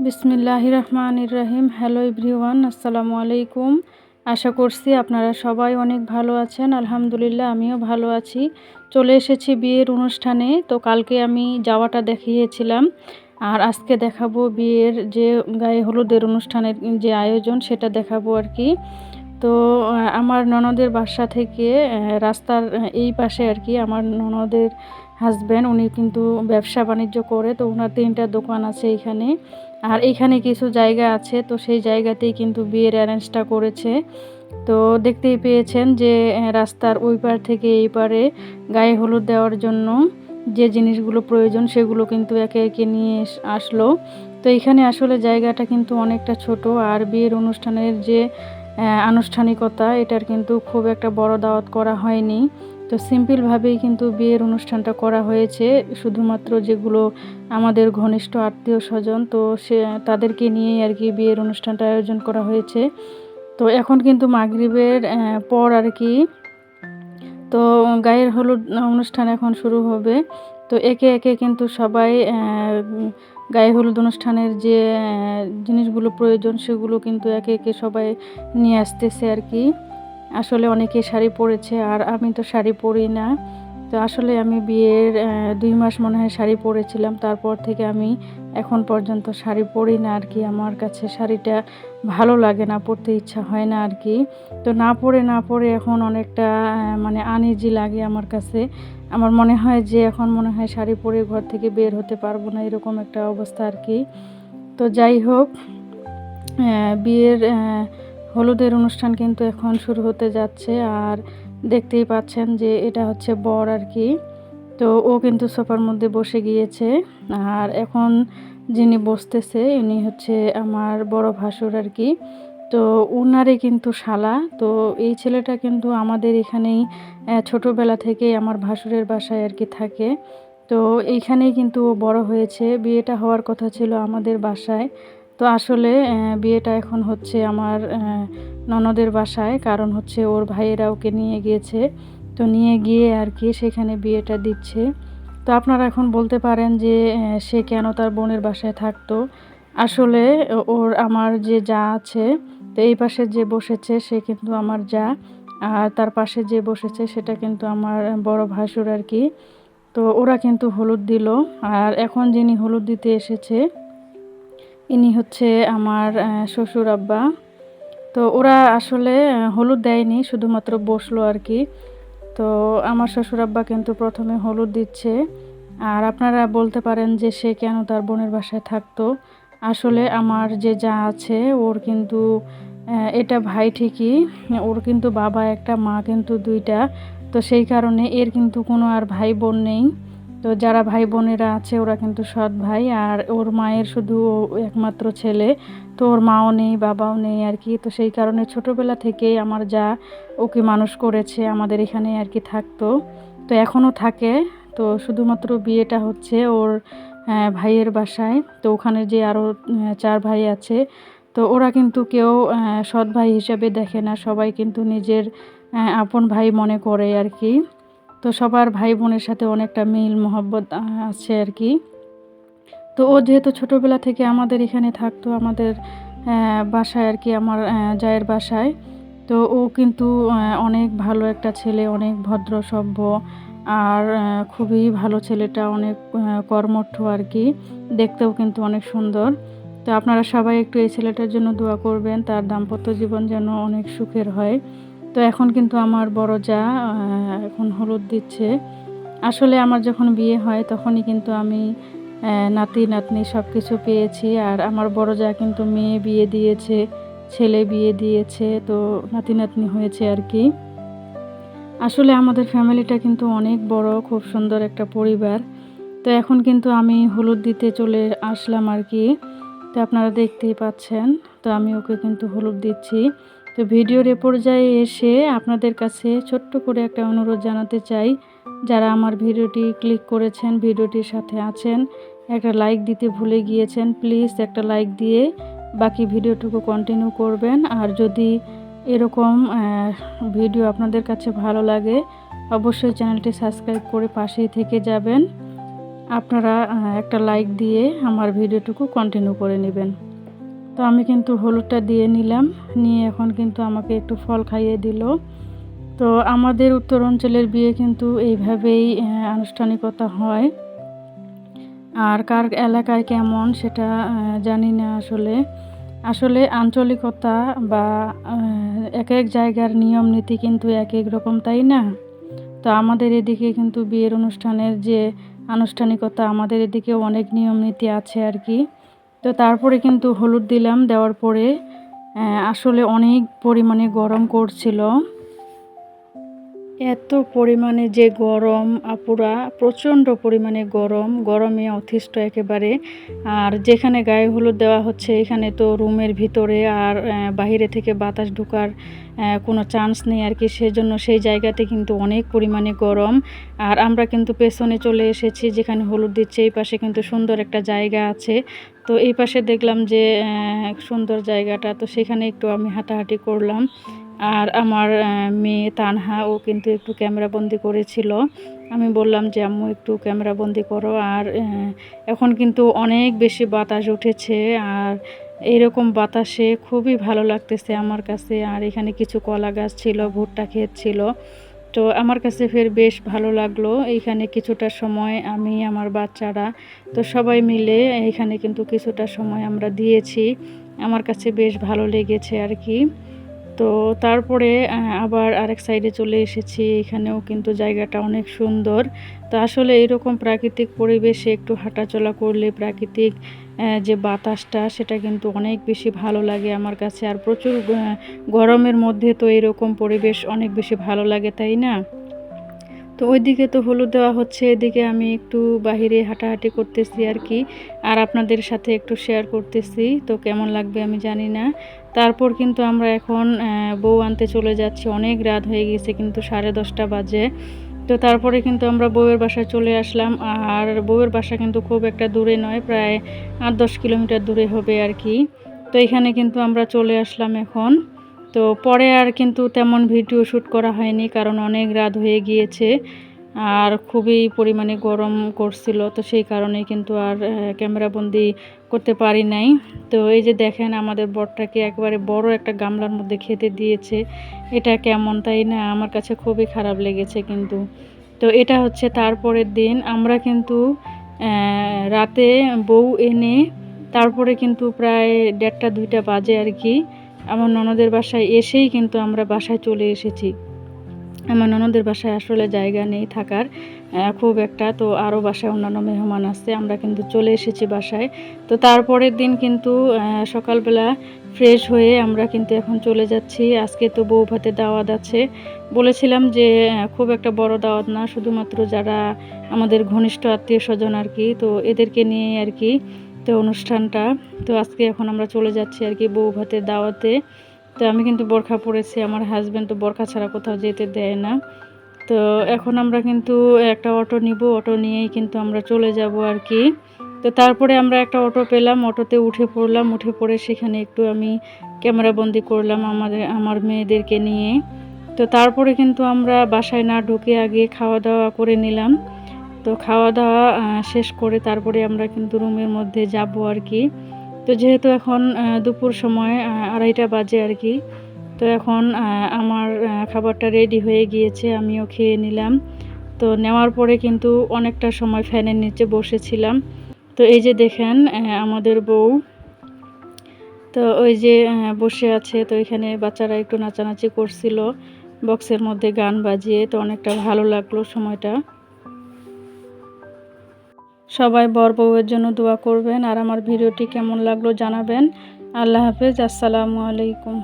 বিসমিল্লাহির রহমানির রহিম। Hello everyone, আসসালামু আলাইকুম। আশা করছি আপনারা সবাই অনেক ভালো আছেন। আলহামদুলিল্লাহ, আমিও ভালো আছি। চলে এসেছি বিয়ের অনুষ্ঠানে। তো কালকে আমি যাওয়াটা দেখিয়েছিলাম, আর আজকে দেখাবো বিয়ের যে গায়ে হলুদের অনুষ্ঠানের যে আয়োজন, সেটা দেখাবো আর কি। তো আমার ননদের বাসা থেকে রাস্তার এই পাশে আর কি আমার ননদের হাজব্যান্ড, উনি কিন্তু ব্যবসা বাণিজ্য করে। তো ওনার 3টা দোকান আছে এখানে, আর এখানে কিছু জায়গা আছে। তো সেই জায়গাতেই কিন্তু বিয়ের অ্যারেঞ্জটা করেছে। তো দেখতেই পেয়েছেন যে রাস্তার ওই পার থেকে এই পারে গায়ে হলুদ দেওয়ার জন্য যে জিনিসগুলো প্রয়োজন সেগুলো কিন্তু একে একে নিয়ে আসলো। তো এখানে আসলে জায়গাটা কিন্তু অনেকটা ছোট, আর বিয়ের অনুষ্ঠানের যে আনুষ্ঠানিকতা, এটার কিন্তু খুব একটা বড় দাওয়াত করা হয়নি। তো সিম্পলভাবেই কিন্তু বিয়ের অনুষ্ঠানটা করা হয়েছে, শুধুমাত্র যেগুলো আমাদের ঘনিষ্ঠ আত্মীয় স্বজন, তো সে তাদেরকে নিয়েই আর কি বিয়ের অনুষ্ঠানটা আয়োজন করা হয়েছে। তো এখন কিন্তু মাগরিবের পর আর কি, তো গায়ের হলুদ অনুষ্ঠান এখন শুরু হবে। তো একে একে কিন্তু সবাই গায়ে হলুদ অনুষ্ঠানের যে জিনিসগুলো প্রয়োজন সেগুলো কিন্তু একে একে সবাই নিয়ে আসতেছে আর কি। আসলে অনেকে শাড়ি পরেছে, আর আমি তো শাড়ি পরি না। তো আসলে আমি বিয়ের 2 মাস মনে হয় শাড়ি পরেছিলাম, তারপর থেকে আমি এখন পর্যন্ত শাড়ি পরি না আর কি। আমার কাছে শাড়িটা ভালো লাগে না, পরতে ইচ্ছা হয় না আর কি। তো না পরে এখন অনেকটা মানে আনইজি লাগে আমার কাছে। আমার মনে হয় যে এখন মনে হয় শাড়ি পরে ঘর থেকে বের হতে পারবো না, এরকম একটা অবস্থা আর কি। তো যাই হোক, বিয়ের হলুদের অনুষ্ঠান কিন্তু এখন শুরু হতে যাচ্ছে। আর দেখতেই পাচ্ছেন যে এটা হচ্ছে বর আর কি। তো ও কিন্তু সোফার মধ্যে বসে গিয়েছে, আর এখন যিনি বসতেছে উনি হচ্ছে আমার বড় ভাসুর আর কি। তো উনারে কিন্তু শালা। তো এই ছেলেটা কিন্তু আমাদের এখানেই ছোটোবেলা থেকেই আমার ভাসুরের বাসায় আর কি থাকে। তো এইখানেই কিন্তু ও বড় হয়েছে। বিয়েটা হওয়ার কথা ছিল আমাদের বাসায়। তো আসলে বিয়েটা এখন হচ্ছে আমার ননদের বাসায়, কারণ হচ্ছে ওর ভাইয়েরা ওকে নিয়ে গিয়েছে। তো নিয়ে গিয়ে আর কি সেখানে বিয়েটা দিচ্ছে। তো আপনারা এখন বলতে পারেন যে সে কেন তার বোনের বাসায় থাকতো। আসলে ওর আমার যে যা আছে, তো এই পাশে যে বসেছে সে কিন্তু আমার যা, আর তার পাশে যে বসেছে সেটা কিন্তু আমার বড় ভাসুর আর কি। তো ওরা কিন্তু হলুদ দিল, আর এখন যিনি হলুদ দিতে এসেছে ইনি হচ্ছে আমার শ্বশুর আব্বা। তো ওরা আসলে হলুদ দেয়নি, শুধুমাত্র বসলো আর কি। তো আমার শ্বশুর আব্বা কিন্তু প্রথমে হলুদ দিচ্ছে। আর আপনারা বলতে পারেন যে সে কেন তার বোনের বাসায় থাকতো। আসলে আমার যে যা আছে ওর কিন্তু এটা ভাই ঠিকই, ওর কিন্তু বাবা একটা, মা কিন্তু 2টা। তো সেই কারণে এর কিন্তু কোনো আর ভাই বোন নেই। তো যারা ভাই বোনেরা আছে ওরা কিন্তু সৎ ভাই, আর ওর মায়ের শুধু একমাত্র ছেলে। তো ওর মাও নেই, বাবাও নেই আর কি। তো সেই কারণে ছোটোবেলা থেকেই আমার যা ওকে মানুষ করেছে, আমাদের এখানে আর কি থাকতো। তো এখনও থাকে। তো শুধুমাত্র বিয়েটা হচ্ছে ওর ভাইয়ের বাসায়। তো ওখানে যে আরও 4 ভাই আছে, তো ওরা কিন্তু কেউ সৎ ভাই হিসাবে দেখে না, সবাই কিন্তু নিজের আপন ভাই মনে করে আর কি। তো সবার ভাই বোনের সাথে অনেকটা মিল মহব্বত আছে আর কি। তো ও যেহেতু ছোটোবেলা থেকে আমাদের এখানে থাকতো, আমাদের বাসায় আর কি, আমার জায়ের বাসায়। তো ও কিন্তু অনেক ভালো একটা ছেলে, অনেক ভদ্র সভ্য, আর খুবই ভালো ছেলেটা, অনেক কর্মঠ আর কি। দেখতেও কিন্তু অনেক সুন্দর। তো আপনারা সবাই একটু এই ছেলেটার জন্য দোয়া করবেন, তার দাম্পত্য জীবন যেন অনেক সুখের হয়। তো এখন কিন্তু আমার বড় যা এখন হলুদ দিচ্ছে। আসলে আমার যখন বিয়ে হয় তখনই কিন্তু আমি নাতি নাতনি সব কিছু পেয়েছি। আর আমার বড় যা কিন্তু মেয়ে বিয়ে দিয়েছে, ছেলে বিয়ে দিয়েছে, তো নাতি নাতনি হয়েছে আর কি। আসলে আমাদের ফ্যামিলিটা কিন্তু অনেক বড়, খুব সুন্দর একটা পরিবার। তো এখন কিন্তু আমি হলুদ দিতে চলে আসলাম আর কি। তো আপনারা দেখতেই পাচ্ছেন, তো আমি ওকে কিন্তু হলুদ দিচ্ছি। তো ভিডিওর এ পর্যায়ে এসে আপনাদের কাছে ছোট্ট করে একটা অনুরোধ জানাতে চাই, যারা আমার ভিডিওটি ক্লিক করেছেন, ভিডিওটির সাথে আছেন, একটা লাইক দিতে ভুলে গিয়েছেন, প্লিজ একটা লাইক দিয়ে বাকি ভিডিওটুকু কন্টিনিউ করবেন। আর যদি এরকম ভিডিও আপনাদের কাছে ভালো লাগে, অবশ্যই চ্যানেলটি সাবস্ক্রাইব করে পাশেই থেকে যাবেন। আপনারা একটা লাইক দিয়ে আমার ভিডিওটুকু কন্টিনিউ করে নেবেন। তো আমি কিন্তু হলুদটা দিয়ে নিলাম, নিয়ে এখন কিন্তু আমাকে একটু ফল খাইয়ে দিল। তো আমাদের উত্তর অঞ্চলের বিয়ে কিন্তু এইভাবেই আনুষ্ঠানিকতা হয়। আর কার এলাকায় কেমন সেটা জানি না। আসলে আঞ্চলিকতা বা এক এক জায়গার নিয়ম নীতি কিন্তু এক এক রকম, তাই না? তো আমাদের এদিকে কিন্তু বিয়ের অনুষ্ঠানের যে আনুষ্ঠানিকতা, আমাদের এদিকেও অনেক নিয়ম নীতি আছে আর কি। তো তারপরে কিন্তু হলুদ দিলাম, দেওয়ার পরে আসলে অনেক পরিমাণে গরম করছিল। এত পরিমাণে যে গরম আপুরা, প্রচণ্ড পরিমাণে গরমে অতিষ্ঠ একেবারে। আর যেখানে গায়ে হলুদ দেওয়া হচ্ছে এখানে তো রুমের ভিতরে আর বাহিরে থেকে বাতাস ঢোকার কোনো চান্স নেই আর কি। সেজন্য সেই জায়গাতে কিন্তু অনেক পরিমাণে গরম। আর আমরা কিন্তু পেছনে চলে এসেছি যেখানে হলুদ দিচ্ছে, এই পাশে কিন্তু সুন্দর একটা জায়গা আছে। তো এই পাশে দেখলাম যে সুন্দর জায়গাটা, তো সেখানে একটু আমি হাঁটাহাঁটি করলাম। আর আমার মেয়ে তানহা, ও কিন্তু একটু ক্যামেরাবন্দি করেছিল। আমি বললাম যে আম্মু একটু ক্যামেরাবন্দি করো। আর এখন কিন্তু অনেক বেশি বাতাস উঠেছে, আর এইরকম বাতাসে খুবই ভালো লাগতেছে আমার কাছে। আর এখানে কিছু কলা গাছ ছিল, ভুট্টা ক্ষেত ছিল। তো আমার কাছে ফের বেশ ভালো লাগলো। এইখানে কিছুটা সময় আমি, আমার বাচ্চারা, তো সবাই মিলে এখানে কিন্তু কিছুটা সময় আমরা দিয়েছি। আমার কাছে বেশ ভালো লেগেছে আর কি। তো তারপরে আবার আরেক সাইডে চলে এসেছি। এখানেও কিন্তু জায়গাটা অনেক সুন্দর। তো আসলে এরকম প্রাকৃতিক পরিবেশে একটু হাঁটাচলা করলে প্রাকৃতিক যে বাতাসটা সেটা কিন্তু অনেক বেশি ভালো লাগে আমার কাছে। আর প্রচুর গরমের মধ্যে তো এরকম পরিবেশ অনেক বেশি ভালো লাগে, তাই না? তো ওইদিকে তো হলুদ দেওয়া হচ্ছে, এদিকে আমি একটু বাহিরে হাঁটাহাঁটি করতেছি আর কি। আর আপনাদের সাথে একটু শেয়ার করতেছি, তো কেমন লাগবে আমি জানি না। তারপর কিন্তু আমরা এখন বউ আনতে চলে যাচ্ছি। অনেক রাত হয়ে গেছে, কিন্তু 10:30 বাজে। তো তারপরে কিন্তু আমরা বউয়ের বাসায় চলে আসলাম। আর বউয়ের বাসা কিন্তু খুব একটা দূরে নয়, প্রায় 8-10 কিলোমিটার দূরে হবে আর কি। তো এখানে কিন্তু আমরা চলে আসলাম এখন। তো পরে আর কিন্তু তেমন ভিডিও শ্যুট করা হয়নি, কারণ অনেক রাত হয়ে গিয়েছে আর খুবই পরিমাণে গরম করছিল। তো সেই কারণে কিন্তু আর ক্যামেরাবন্দি করতে পারি নাই। তো এই যে দেখেন আমাদের বরটাকে একবারে বড় একটা গামলার মধ্যে খেতে দিয়েছে। এটা কেমন, তাই না? আমার কাছে খুবই খারাপ লেগেছে কিন্তু। তো এটা হচ্ছে তারপরের দিন আমরা কিন্তু রাতে বউ এনে তারপরে কিন্তু প্রায় 1:30-2টা বাজে আর কি। আমার ননদের বাসায় এসেই কিন্তু আমরা বাসায় চলে এসেছি। আমার ননদের বাসায় আসলে জায়গা নেই থাকার খুব একটা। তো আরও বাসায় অন্যান্য মেহমান আছে, আমরা কিন্তু চলে এসেছি বাসায়। তো তারপরের দিন কিন্তু সকালবেলা ফ্রেশ হয়ে আমরা কিন্তু এখন চলে যাচ্ছি। আজকে তো বউ ভাতের দাওয়াত আছে। বলেছিলাম যে খুব একটা বড় দাওয়াত না, শুধুমাত্র যারা আমাদের ঘনিষ্ঠ আত্মীয় স্বজন আর কি, তো এদেরকে নিয়ে আর কি তো অনুষ্ঠানটা। তো আজকে এখন আমরা চলে যাচ্ছি আর কি বউ ভাতের দাওয়াতে। তো আমি কিন্তু বোরখা পরেছি, আমার হাজব্যান্ড তো বোরখা ছাড়া কোথাও যেতে দেয় না। তো এখন আমরা কিন্তু একটা অটো নিব, অটো নিয়েই কিন্তু আমরা চলে যাব আর কি। তো তারপরে আমরা একটা অটো পেলাম, অটোতে উঠে পড়লাম। উঠে পড়ে সেখানে একটু আমি ক্যামেরাবন্দি করলাম আমার মেয়েদেরকে নিয়ে। তো তারপরে কিন্তু আমরা বাসায় না ঢুকে আগে খাওয়া দাওয়া করে নিলাম। তো খাওয়া দাওয়া শেষ করে তারপরে আমরা কিন্তু রুমের মধ্যে যাব আর কি। তো যেহেতু এখন দুপুর সময় 2:30 বাজে আর কি। তো এখন আমার খাবারটা রেডি হয়ে গিয়েছে, আমিও খেয়ে নিলাম। তো নেওয়ার পরে কিন্তু অনেকটা সময় ফ্যানের নিচে বসেছিলাম। তো এই যে দেখেন আমাদের বউ, তো ওই যে বসে আছে। তো এখানে বাচ্চারা একটু নাচানাচি করছিল বক্সের মধ্যে গান বাজিয়ে, তো অনেকটা ভালো লাগলো সময়টা। সবাই বর বউয়ের জন্য দোয়া করবেন। আর আমার ভিডিওটি কেমন লাগলো জানাবেন। আল্লাহ হাফেজ, আসসালামু আলাইকুম।